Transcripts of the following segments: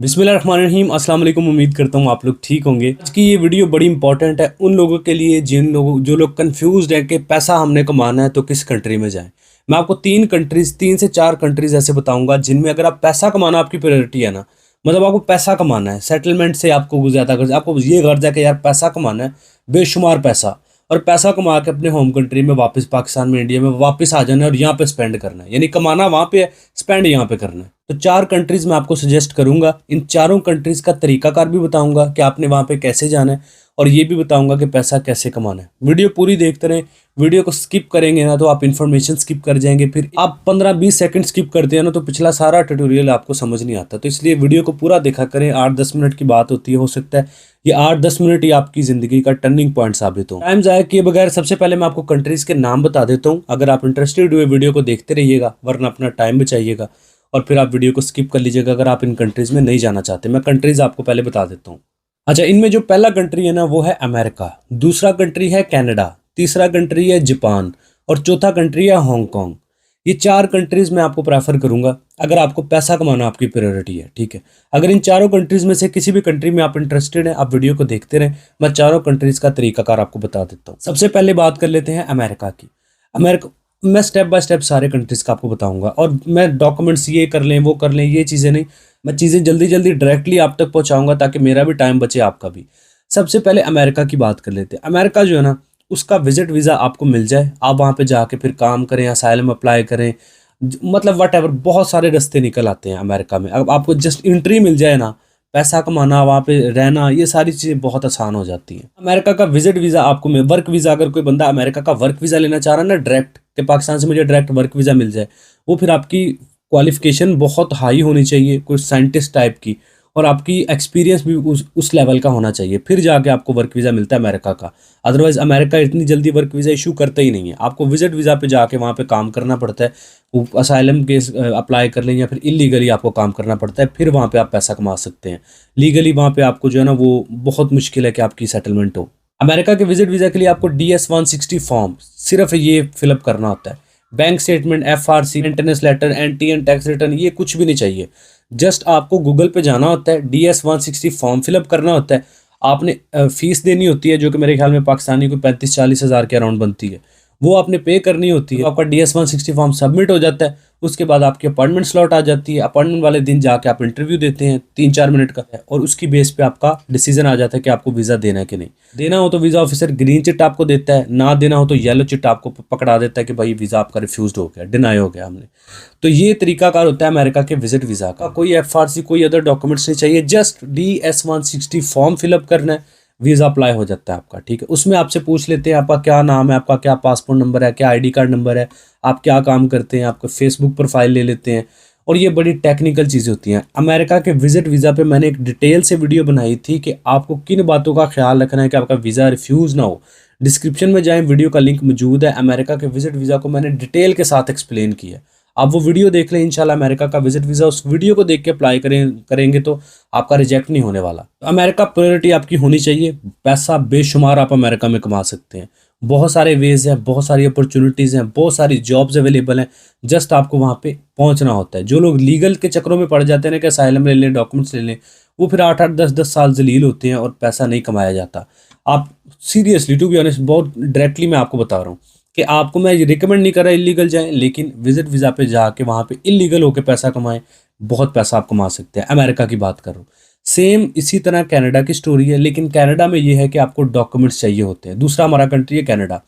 बिस्मिल्लाहिर्रहमानिर्रहीम। अस्सलाम वालेकुम। उम्मीद करता हूँ आप लोग ठीक होंगे। आज की ये वीडियो बड़ी इंपॉर्टेंट है उन लोगों के लिए जो लोग कंफ्यूज्ड है कि पैसा हमने कमाना है तो किस कंट्री में जाएं। मैं आपको तीन से चार कंट्रीज ऐसे बताऊंगा जिनमें अगर आप पैसा कमाना आपकी प्रायोरिटी है ना, मतलब आपको पैसा कमाना है, सेटलमेंट से आपको ज़्यादा गर्ज, आपको ये गर्ज है कि यार पैसा कमाना है, बेशुमार पैसा, और पैसा कमा के अपने होम कंट्री में वापस पाकिस्तान में इंडिया में वापस आ जाना है और यहाँ पे स्पेंड करना है। यानी कमाना वहाँ पे है, स्पेंड यहाँ पे करना है। तो चार कंट्रीज मैं आपको सजेस्ट करूंगा। इन चारों कंट्रीज का तरीकाकार भी बताऊंगा कि आपने वहाँ पे कैसे जाना है, और ये भी बताऊंगा कि पैसा कैसे कमाना है। वीडियो पूरी देखते रहें। वीडियो को स्किप करेंगे ना तो आप इन्फॉर्मेशन स्किप कर जाएंगे, फिर आप 15-20 सेकंड स्किप करते हैं ना तो पिछला सारा ट्यूटोरियल आपको समझ नहीं आता। तो इसलिए वीडियो को पूरा देखा करें। 8-10 मिनट की बात होती है, हो सकता है ये 8-10 मिनट ही आपकी ज़िंदगी का टर्निंग पॉइंट साबित हो। टाइम ज़ाया किए बगैर सबसे पहले मैं आपको कंट्रीज़ के नाम बता देता हूँ। अगर आप इंटरेस्टेड हुए वीडियो को देखते रहिएगा, वरना अपना टाइम बचाइएगा और फिर आप वीडियो को स्किप कर लीजिएगा अगर आप इन कंट्रीज़ में नहीं जाना चाहते। मैं कंट्रीज़ आपको पहले बता देता हूँ। अच्छा, इनमें जो पहला कंट्री है ना वो है अमेरिका, दूसरा कंट्री है कनाडा, तीसरा कंट्री है जापान और चौथा कंट्री है हांगकांग। ये चार कंट्रीज़ मैं आपको प्रेफर करूंगा अगर आपको पैसा कमाना आपकी प्रायोरिटी है, ठीक है। अगर इन चारों कंट्रीज़ में से किसी भी कंट्री में आप इंटरेस्टेड हैं, आप वीडियो को देखते रहें। मैं चारों कंट्रीज़ का तरीकाकार आपको बता देता हूँ। सबसे पहले बात कर लेते हैं अमेरिका की। अमेरिका मैं स्टेप बाय स्टेप सारे कंट्रीज़ का आपको बताऊंगा, और मैं डॉक्यूमेंट्स ये कर लें वो कर लें ये चीज़ें नहीं, मैं चीज़ें जल्दी जल्दी डायरेक्टली आप तक पहुंचाऊंगा ताकि मेरा भी टाइम बचे, आपका भी। सबसे पहले अमेरिका की बात कर लेते हैं। अमेरिका जो है ना, उसका विजिट वीज़ा आपको मिल जाए, आप वहाँ पे जाके फिर काम करें, असाइलम अप्लाई करें, मतलब वट एवर, बहुत सारे रास्ते निकल आते हैं अमेरिका में। अब आपको जस्ट एंट्री मिल जाए ना, पैसा कमाना, वहाँ पे रहना, ये सारी चीज़ें बहुत आसान हो जाती हैं। अमेरिका का विजिट वीज़ा आपको वर्क वीज़ा, अगर कोई बंदा अमेरिका का वर्क वीज़ा लेना चाह रहा है ना डायरेक्ट, कि पाकिस्तान से मुझे डायरेक्ट वर्क वीज़ा मिल जाए, वो फिर आपकी क्वालिफिकेशन बहुत हाई होनी चाहिए, कुछ साइंटिस्ट टाइप की, और आपकी एक्सपीरियंस भी उस लेवल का होना चाहिए, फिर जाके आपको वर्क वीज़ा मिलता है अमेरिका का। अदरवाइज़ अमेरिका इतनी जल्दी वर्क वीज़ा इशू करता ही नहीं है। आपको विजिट वीज़ा पे जाके वहाँ पे काम करना पड़ता है, वो असाइलम केस अप्लाई कर लें या फिर इलीगली आपको काम करना पड़ता है, फिर वहाँ पे आप पैसा कमा सकते हैं। लीगली वहाँ पे आपको जो है ना वो बहुत मुश्किल है कि आपकी सेटलमेंट हो। अमेरिका के विजिट वीज़ा के लिए आपको DS-160 फॉर्म सिर्फ ये फिलअप करना होता है। Bank statement, FRC, maintenance letter, NTN tax return, ये कुछ भी नहीं चाहिए। जस्ट आपको गूगल पे जाना होता है, DS-160 फॉर्म फिलअप करना होता है। आपने फीस देनी होती है, जो कि मेरे ख्याल में पाकिस्तानी को 35-40 हज़ार के अराउंड बनती है, वो आपने पे करनी होती है। तो आपका DS-160 फॉर्म सबमिट हो जाता है। उसके बाद आपकी अपॉइंटमेंट स्लॉट आ जाती है। अपॉइंटमेंट वाले दिन जाके आप इंटरव्यू देते हैं, 3-4 मिनट का है, और उसकी बेस पे आपका डिसीजन आ जाता है कि आपको वीज़ा देना है कि नहीं देना। हो तो वीज़ा ऑफिसर ग्रीन चिट आपको देता है, ना देना हो तो येलो चिट आपको पकड़ा देता है कि भाई वीज़ा आपका रिफ्यूज़ हो गया, डिनाई हो गया हमने। तो ये तरीकाकार होता है अमेरिका के विजिट वीज़ा का। कोई FRC, कोई अदर डॉक्यूमेंट्स नहीं चाहिए, जस्ट DS-160 फॉर्म फिलअप करना है, वीज़ा अप्लाई हो जाता है आपका, ठीक है। उसमें आपसे पूछ लेते हैं आपका क्या नाम है, आपका क्या पासपोर्ट नंबर है, क्या ID कार्ड नंबर है, आप क्या काम करते हैं, आपका फेसबुक प्रोफाइल ले लेते हैं, और ये बड़ी टेक्निकल चीज़ें होती हैं। अमेरिका के विजिट वीज़ा पे मैंने एक डिटेल से वीडियो बनाई थी कि आपको किन बातों का ख्याल रखना है कि आपका वीज़ा रिफ्यूज़ ना हो। डिस्क्रिप्शन में जाएँ, वीडियो का लिंक मौजूद है। अमेरिका के विजिट वीज़ा को मैंने डिटेल के साथ एक्सप्लेन किया है, आप वो वीडियो देख लें। इंशाल्लाह अमेरिका का विजिट वीज़ा, उस वीडियो को देख के अप्लाई करेंगे तो आपका रिजेक्ट नहीं होने वाला। तो अमेरिका प्रायोरिटी आपकी होनी चाहिए। पैसा बेशुमार आप अमेरिका में कमा सकते हैं, बहुत सारे वेज हैं, बहुत सारी अपॉर्चुनिटीज़ हैं, बहुत सारी जॉब्स अवेलेबल हैं। जस्ट आपको वहाँ पे पहुँचना होता है। जो लोग लीगल के चक्करों में पड़ जाते हैं ना कि असाइलम ले लें, डॉक्यूमेंट्स ले लें, वो फिर 8-8, 10-10 साल जलील होते हैं और पैसा नहीं कमाया जाता। आप सीरियसली, टू बी ऑनेस्ट, बहुत डायरेक्टली मैं आपको बता रहा हूँ कि आपको मैं रिकमेंड नहीं कर रहा इलीगल जाएं, लेकिन विजिट वीज़ा पे जाके वहाँ पे इलीगल होकर पैसा कमाएं, बहुत पैसा आप कमा सकते हैं। अमेरिका की बात कर रहा हूँ। सेम इसी तरह कनाडा की स्टोरी है, लेकिन कनाडा में ये है कि आपको डॉक्यूमेंट्स चाहिए होते हैं। दूसरा हमारा कंट्री है कनाडा।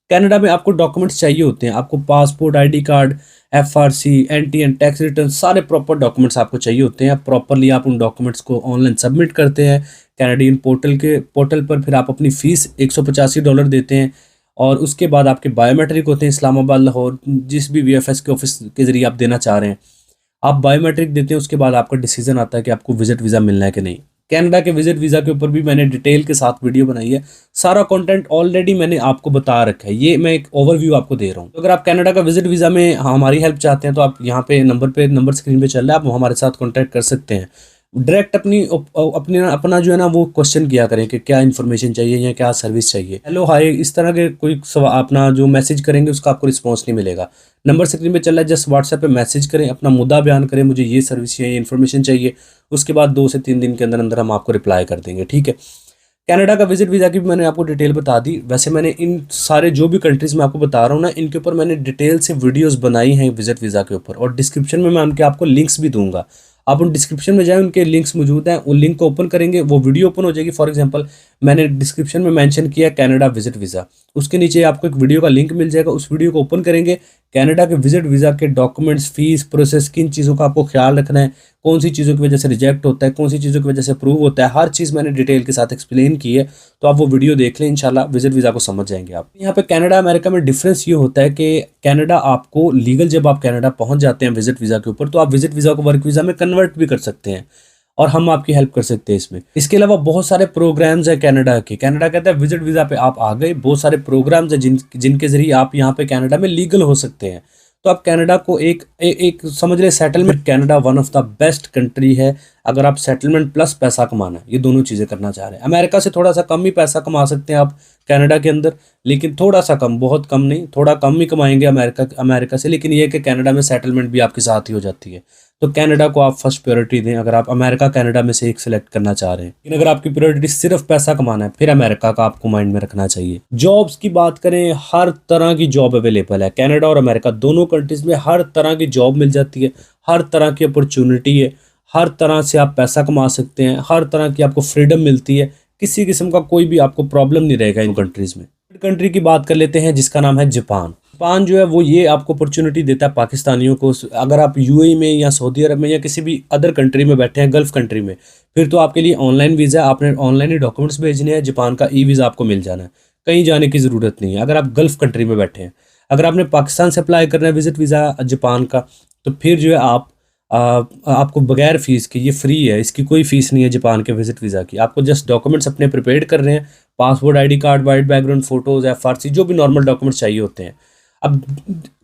कनाडा में आपको डॉक्यूमेंट्स चाहिए होते हैं, आपको passport, ID card, FRC, NTN tax return, सारे प्रॉपर डॉक्यूमेंट्स आपको चाहिए होते हैं। प्रॉपरली आप उन डॉक्यूमेंट्स को ऑनलाइन सबमिट करते हैं कैनेडियन पोर्टल पर, फिर आप अपनी फ़ीस $185 देते हैं, और उसके बाद आपके बायोमेट्रिक होते हैं। इस्लामाबाद, लाहौर, जिस भी VFS के ऑफिस के ज़रिए आप देना चाह रहे हैं, आप बायोमेट्रिक देते हैं। उसके बाद आपका डिसीजन आता है कि आपको विजिट वीज़ा मिलना है कि नहीं। कनाडा के विजिट वीज़ा के ऊपर भी मैंने डिटेल के साथ वीडियो बनाई है। सारा कंटेंट ऑलरेडी मैंने आपको बता रखा है, ये मैं एक ओवरव्यू आपको दे रहा हूँ। तो अगर आप कनाडा का विजिट वीज़ा में हमारी हेल्प चाहते हैं तो आप यहाँ पे नंबर स्क्रीन पे चल रहा है, आप हमारे साथ कॉन्टैक्ट कर सकते हैं। डायरेक्ट अपना जो है ना वो क्वेश्चन किया करें कि क्या इन्फॉर्मेशन चाहिए या क्या सर्विस चाहिए, हेलो हाय इस तरह के कोई अपना जो मैसेज करेंगे उसका आपको रिस्पॉन्स नहीं मिलेगा। नंबर स्क्रीन पे चल रहा है, जस्ट व्हाट्सएप पे मैसेज करें, अपना मुद्दा बयान करें, मुझे ये सर्विस या ये इन्फॉर्मेशन चाहिए, उसके बाद 2 से 3 दिन के अंदर अंदर हम आपको रिप्लाई कर देंगे, ठीक है। कनाडा का विजिट वीज़ा की भी मैंने आपको डिटेल बता दी। वैसे मैंने इन सारे जो भी कंट्रीज़ मैं आपको बता रहा हूँ ना, इनके ऊपर मैंने डिटेल से वीडियोस बनाई हैं विजिट वीज़ा के ऊपर, और डिस्क्रिप्शन में मैं उनके आपको लिंक्स भी दूंगा। आप उन डिस्क्रिप्शन में जाएं, उनके लिंक्स मौजूद हैं, उन लिंक को ओपन करेंगे वो वीडियो ओपन हो जाएगी। फॉर एग्जांपल मैंने डिस्क्रिप्शन में मेंशन किया कनाडा विजिट वीज़ा, उसके नीचे आपको एक वीडियो का लिंक मिल जाएगा, उस वीडियो को ओपन करेंगे, कनाडा के विजिट वीज़ा के डॉक्यूमेंट्स, फीस, प्रोसेस, किन चीज़ों का आपको ख्याल रखना है, कौन सी चीज़ों की वजह से रिजेक्ट होता है, कौन सी चीज़ों की वजह से अप्रूव होता है, हर चीज़ मैंने डिटेल के साथ एक्सप्लेन की है। तो आप वो वीडियो देख लें, इंशाल्लाह विजिट वीज़ा को समझ जाएंगे आप। यहाँ पे कनाडा अमेरिका में डिफरेंस ये होता है कि कनाडा आपको लीगल, जब आप कनाडा पहुँच जाते हैं विजिट वीज़ा के ऊपर, तो आप विजिट वीज़ा को वर्क वीज़ा में कन्वर्ट भी कर सकते हैं और हम आपकी हेल्प कर सकते हैं इसमें। इसके अलावा बहुत सारे प्रोग्राम्स हैं कनाडा के। कनाडा कहता है विजिट वीज़ा पे आप आ गए, बहुत सारे प्रोग्राम्स हैं जिनके ज़रिए आप यहाँ पे कनाडा में लीगल हो सकते हैं। तो आप कनाडा को एक समझ लें settlement, Canada one of the best country है अगर आप सेटलमेंट प्लस पैसा कमाना है, ये दोनों चीज़ें करना चाह रहे हैं। अमेरिका से थोड़ा सा कम ही पैसा कमा सकते हैं आप कनाडा के अंदर, लेकिन थोड़ा सा कम, बहुत कम नहीं, थोड़ा कम ही कमाएंगे अमेरिका से, लेकिन ये है कि कनाडा में सेटलमेंट भी आपके साथ ही हो जाती है। तो कनाडा को आप फर्स्ट प्रायोरिटी दें अगर आप अमेरिका कनाडा में से एक सिलेक्ट करना चाह रहे हैं। लेकिन अगर आपकी प्रायोरिटी सिर्फ पैसा कमाना है, फिर अमेरिका का आपको माइंड में रखना चाहिए। जॉब्स की बात करें, हर तरह की जॉब अवेलेबल है कनाडा और अमेरिका दोनों कंट्रीज में, हर तरह की जॉब मिल जाती है, हर तरह की अपॉर्चुनिटी है, हर तरह से आप पैसा कमा सकते हैं, हर तरह की आपको फ्रीडम मिलती है, किसी किस्म का कोई भी आपको प्रॉब्लम नहीं रहेगा इन कंट्रीज़ में। कंट्री की बात कर लेते हैं जिसका नाम है जापान। जापान जो है वो ये आपको अपॉर्चुनिटी देता है पाकिस्तानियों को, अगर आप यूएई में या सऊदी अरब में या किसी भी अदर कंट्री में बैठे हैं, गल्फ़ कंट्री में, फिर तो आपके लिए ऑनलाइन वीज़ा, आपने ऑनलाइन ही डॉक्यूमेंट्स भेजने हैं, जापान का ई वीज़ा आपको मिल जाना है, कहीं जाने की ज़रूरत नहीं है अगर आप गल्फ़ कंट्री में बैठे हैं। अगर आपने पाकिस्तान से अप्लाई करना है विजिट वीज़ा जापान का, तो फिर जो है आपको बगैर फ़ीस के, ये फ्री है, इसकी कोई फ़ीस नहीं है जापान के विजिट वीज़ा की। आपको जस्ट डॉक्यूमेंट्स अपने प्रिपेयर कर रहे हैं, passport, ID card, white background photos, FRC, जो भी नॉर्मल डॉक्यूमेंट्स चाहिए होते हैं। अब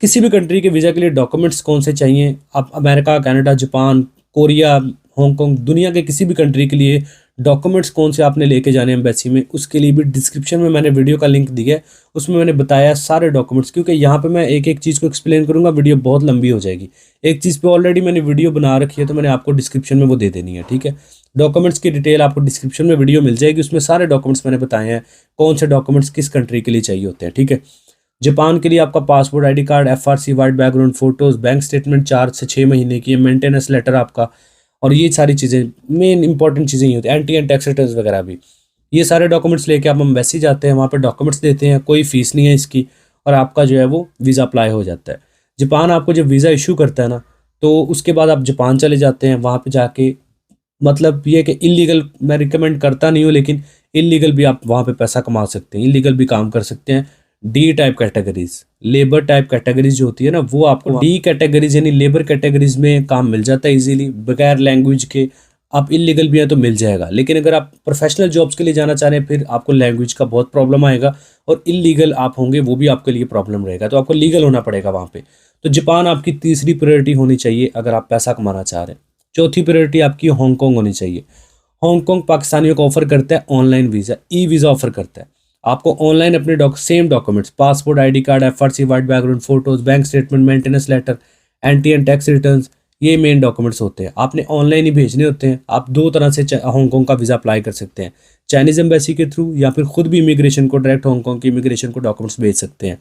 किसी भी कंट्री के वीज़ा के लिए डॉक्यूमेंट्स कौन से चाहिए, आप America, Canada, Japan, Korea, Hong Kong, दुनिया के किसी भी कंट्री के लिए डॉक्यूमेंट्स कौन से आपने लेके जाने एम्बेसी में, उसके लिए भी डिस्क्रिप्शन में मैंने वीडियो का लिंक दिया है, उसमें मैंने बताया सारे डॉक्यूमेंट्स। क्योंकि यहाँ पे मैं एक एक चीज़ को एक्सप्लेन करूँगा, वीडियो बहुत लंबी हो जाएगी। एक चीज़ पे ऑलरेडी मैंने वीडियो बना रखी है, तो मैंने आपको डिस्क्रिप्शन में वो दे देनी है, ठीक है। डॉक्यूमेंट्स की डिटेल आपको डिस्क्रिप्शन में वीडियो मिल जाएगी, उसमें सारे डॉक्यूमेंट्स मैंने बताए हैं, कौन से डॉक्यूमेंट्स किस कंट्री के लिए चाहिए होते हैं, ठीक है। जापान के लिए आपका passport, ID card, FRC, white background photos, bank statement 4 से 6 महीने की, मेंटेनेंस लेटर आपका, और ये सारी चीज़ें मेन इंपॉर्टेंट चीज़ें ही होती हैं, एंटी एंड टैक्स रिटर्न्स वगैरह भी। ये सारे डॉक्यूमेंट्स लेके आप एम्बेसी जाते हैं, वहाँ पे डॉक्यूमेंट्स देते हैं, कोई फ़ीस नहीं है इसकी, और आपका जो है वो वीज़ा अप्लाई हो जाता है। जापान आपको जब वीज़ा इशू करता है ना, तो उसके बाद आप जापान चले जाते हैं, वहाँ पे जाके मतलब ये कि इल्लीगल मैं रिकमेंड करता नहीं हूँ, लेकिन इल्लीगल भी आप वहाँ पे पैसा कमा सकते हैं, इल्लीगल भी काम कर सकते हैं। D type categories, labour type categories जो होती है ना, वो आपको डी कैटेगरीज यानी लेबर कैटेगरीज में काम मिल जाता है इजीली, बगैर लैंग्वेज के। आप इलीगल भी हैं तो मिल जाएगा, लेकिन अगर आप प्रोफेशनल जॉब्स के लिए जाना चाह रहे हैं, फिर आपको लैंग्वेज का बहुत प्रॉब्लम आएगा, और इलीगल आप होंगे वो भी आपके लिए प्रॉब्लम रहेगा, तो आपको लीगल होना पड़ेगा वहाँ पे। तो जापान आपकी तीसरी प्रायोरिटी होनी चाहिए अगर आप पैसा कमाना चाह रहे हैं। चौथी प्रायोरिटी आपकी हांगकांग होनी चाहिए। हांगकांग पाकिस्तानियों को ऑफर करता है online visa, e visa offer करता है। आपको ऑनलाइन अपने same documents, passport, ID card, FRC, white background photos, bank statement, maintenance letter, NTN tax returns, ये मेन डॉक्यूमेंट्स होते हैं, आपने ऑनलाइन ही भेजने होते हैं। आप दो तरह से हांगकांग का वीज़ा अप्लाई कर सकते हैं, चाइनीज़ एम्बेसी के थ्रू, या फिर खुद भी इमिग्रेशन को, डायरेक्ट हांगकांग की इमिग्रेशन को डॉक्यूमेंट्स भेज सकते हैं।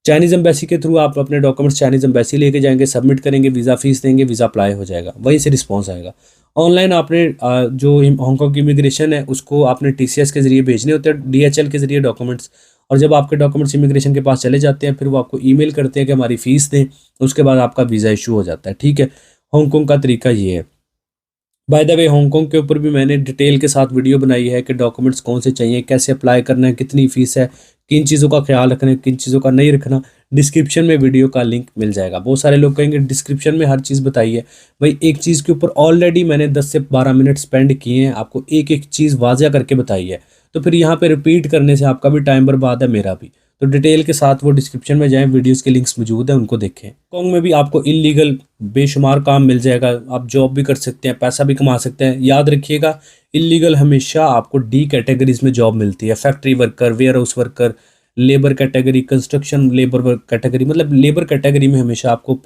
चाइनीज़ एम्बेसी के थ्रू आप अपने डॉक्यूमेंट्स चाइनीज़ एम्बेसी लेके जाएंगे, सबमिट करेंगे, वीज़ा फीस देंगे, वीज़ा अप्लाई हो जाएगा, वहीं से रिस्पॉन्स आएगा। ऑनलाइन आपने जो हांगकांग की इमिग्रेशन है उसको आपने टीसीएस के ज़रिए भेजने होते हैं, डीएचएल के ज़रिए डॉक्यूमेंट्स, और जब आपके डॉक्यूमेंट्स इमिग्रेशन के पास चले जाते हैं, फिर वो आपको ईमेल करते हैं कि हमारी फ़ीस दें, उसके बाद आपका वीज़ा इशू हो जाता है, ठीक है। हांगकांग का तरीका ये है। बाय द वे हांगकांग के ऊपर भी मैंने डिटेल के साथ वीडियो बनाई है कि डॉक्यूमेंट्स कौन से चाहिए, कैसे अप्लाई करना है, कितनी फ़ीस है, किन चीज़ों का ख्याल रखना है, किन चीज़ों का नहीं रखना। डिस्क्रिप्शन में वीडियो का लिंक मिल जाएगा। बहुत सारे लोग कहेंगे डिस्क्रिप्शन में हर चीज़ बताई है, भाई एक चीज़ के ऊपर ऑलरेडी मैंने 10 से 12 मिनट स्पेंड किए हैं, आपको एक एक चीज़ वाज़िया करके बताई है, तो फिर यहाँ पे रिपीट करने से आपका भी टाइम बर्बाद है, मेरा भी। तो डिटेल के साथ वो डिस्क्रिप्शन में जाएं, वीडियोस के लिंक्स मौजूद हैं, उनको देखें। हांगकांग में भी आपको इलीगल बेशुमार काम मिल जाएगा, आप जॉब भी कर सकते हैं, पैसा भी कमा सकते हैं। याद रखिएगा, इलीगल हमेशा आपको डी कैटेगरीज में जॉब मिलती है, factory worker, warehouse worker, labour category, construction labour category, मतलब लेबर कैटेगरी में हमेशा आपको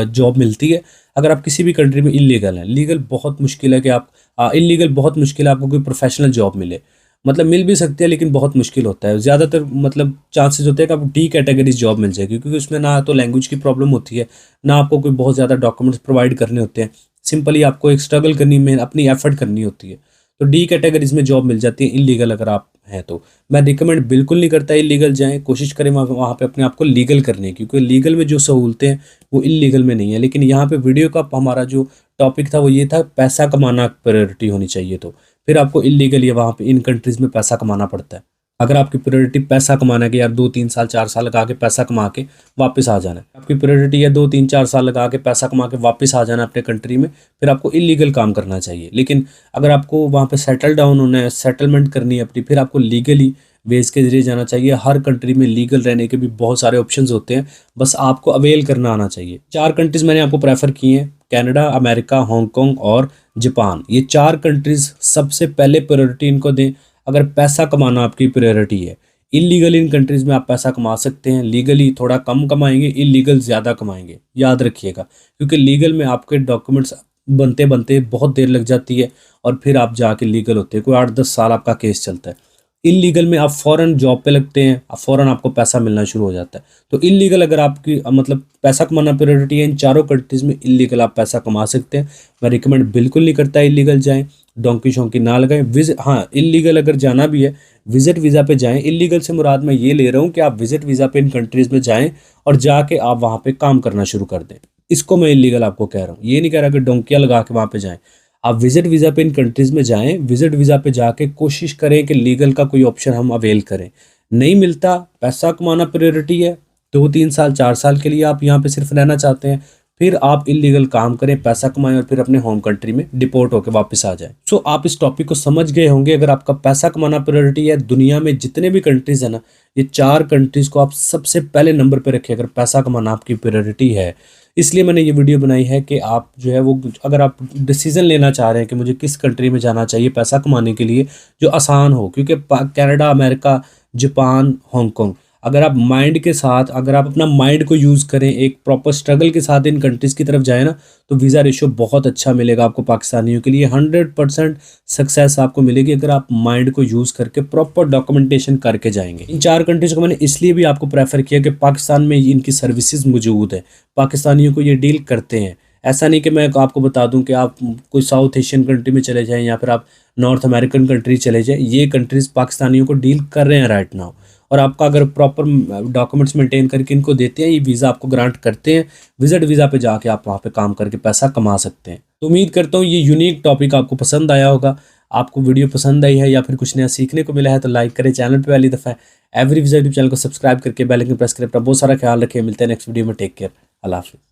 जॉब मिलती है अगर आप किसी भी कंट्री में इलीगल हैं। लीगल बहुत मुश्किल है कि आप इलीगल बहुत मुश्किल है आपको कोई प्रोफेशनल जॉब मिले, मतलब मिल भी सकती है लेकिन बहुत मुश्किल होता है। ज़्यादातर मतलब चांसेस होते हैं कि आपको डी कैटेगरी जॉब मिल जाएगी, क्योंकि उसमें ना तो लैंग्वेज की प्रॉब्लम होती है, ना आपको कोई बहुत ज़्यादा डॉक्यूमेंट्स प्रोवाइड करने होते हैं, सिंपली आपको एक स्ट्रगल करनी में अपनी एफर्ट करनी होती है। तो डी कैटेगरीज में जॉब मिल जाती है इलीगल अगर आप हैं तो। मैं रिकमेंड बिल्कुल नहीं करता इलीगल जाएं, कोशिश करें वहाँ पे अपने आप को लीगल करने की, क्योंकि लीगल में जो सहूलतें हैं वो इलीगल में नहीं है। लेकिन यहाँ पे वीडियो का हमारा जो टॉपिक था वो ये था, पैसा कमाना प्रायोरिटी होनी चाहिए, तो फिर आपको इलीगल या वहाँ पे इन कंट्रीज़ में पैसा कमाना पड़ता है। अगर आपकी प्रायोरिटी पैसा कमाना है कि यार 2-3 साल 4 साल लगा के पैसा कमा के वापस आ जाना है, आपकी प्रायोरिटी है 2-3-4 साल लगा के पैसा कमा के वापस आ जाना अपने कंट्री में, फिर आपको इलीगल काम करना चाहिए। लेकिन अगर आपको वहाँ पे सेटल डाउन होना है, सेटलमेंट करनी है अपनी, फिर आपको लीगली वेज के जरिए जाना चाहिए। हर कंट्री में लीगल रहने के भी बहुत सारे ऑप्शंस होते हैं, बस आपको अवेल करना आना चाहिए। 4 कंट्रीज़ मैंने आपको प्रेफर किए हैं, कनाडा, अमेरिका, हांगकांग और जापान। ये 4 कंट्रीज़ सबसे पहले प्रायोरिटी इनको दें अगर पैसा कमाना आपकी प्रायोरिटी है। इलीगल इन कंट्रीज़ में आप पैसा कमा सकते हैं, लीगली थोड़ा कम कमाएंगे, इलीगल ज़्यादा कमाएंगे, याद रखिएगा। क्योंकि लीगल में आपके डॉक्यूमेंट्स बनते बनते बहुत देर लग जाती है और फिर आप जाके लीगल होते हैं, कोई 8-10 साल आपका केस चलता है। इलीगल में आप फ़ौरन जॉब पे लगते हैं, फ़ौरन आपको पैसा मिलना शुरू हो जाता है। तो इलीगल अगर आपकी मतलब पैसा कमाना प्रायोरिटी है, इन 4 कंट्रीज़ में इलीगल आप पैसा कमा सकते हैं। मैं रिकमेंड बिल्कुल नहीं करता इलीगल जाएं, डोंकी शोंकी ना लगाएं। हाँ, इलीगल अगर जाना भी है विजिट वीज़ा पे जाएं। इलीगल से मुराद मैं ये ले रहा हूँ कि आप विजिट वीज़ा पे इन कंट्रीज़ में जाएँ और जाके आप वहाँ पे काम करना शुरू कर दें, इसको मैं इलीगल आपको कह रहा हूँ। ये नहीं कह रहा कि डोंकियाँ लगा के वहाँ पे जाएँ। आप विजिट वीज़ा पे इन कंट्रीज़ में जाएं, विजिट वीज़ा पे जाके कोशिश करें कि लीगल का कोई ऑप्शन हम अवेल करें। नहीं मिलता, पैसा कमाना प्रायोरिटी है, 2-3 साल 4 साल के लिए आप यहाँ पे सिर्फ रहना चाहते हैं, फिर आप इलीगल काम करें, पैसा कमाएं और फिर अपने होम कंट्री में डिपोर्ट होकर वापस आ जाएं। सो आप इस टॉपिक को समझ गए होंगे। अगर आपका पैसा कमाना प्रायोरिटी है, दुनिया में जितने भी कंट्रीज़ है ना, ये 4 कंट्रीज़ को आप सबसे पहले नंबर पर रखें अगर पैसा कमाना आपकी प्रायोरिटी है। इसलिए मैंने ये वीडियो बनाई है कि आप जो है वो अगर आप डिसीज़न लेना चाह रहे हैं कि मुझे किस कंट्री में जाना चाहिए पैसा कमाने के लिए जो आसान हो, क्योंकि कनाडा, अमेरिका, जापान, हांगकांग, अगर आप माइंड के साथ, अगर आप अपना माइंड को यूज़ करें, एक प्रॉपर स्ट्रगल के साथ इन कंट्रीज़ की तरफ जाए ना, तो वीज़ा रेशियो बहुत अच्छा मिलेगा आपको पाकिस्तानियों के लिए। 100% सक्सेस आपको मिलेगी अगर आप माइंड को यूज़ करके प्रॉपर डॉक्यूमेंटेशन करके जाएंगे। इन 4 कंट्रीज़ को मैंने इसलिए भी आपको प्रेफर किया कि पाकिस्तान में इनकी सर्विसेज मौजूद है, पाकिस्तानियों को ये डील करते हैं। ऐसा नहीं कि मैं आपको बता दूं कि आप कोई साउथ एशियन कंट्री में चले जाएं या फिर आप नॉर्थ अमेरिकन कंट्री चले जाएं, ये कंट्रीज़ पाकिस्तानियों को डील कर रहे हैं राइट नाउ। और आपका अगर प्रॉपर डॉक्यूमेंट्स मेंटेन करके इनको देते हैं, ये वीज़ा आपको ग्रांट करते हैं, विजिट वीज़ा पे जाके आप वहाँ पे काम करके पैसा कमा सकते हैं। तो उम्मीद करता हूँ ये यूनिक टॉपिक आपको पसंद आया होगा। आपको वीडियो पसंद आई है या फिर कुछ नया सीखने को मिला है तो लाइक करें, चैनल पर पहली दफ़ा एवरी विजिट यूट्यूब चैनल को सब्सक्राइब करके बेल आइकन प्रेस करें। अपना बहुत सारा ख्याल रखें, मिलते हैं नेक्स्ट वीडियो में। टेक केयर, अल्लाह हाफिज़।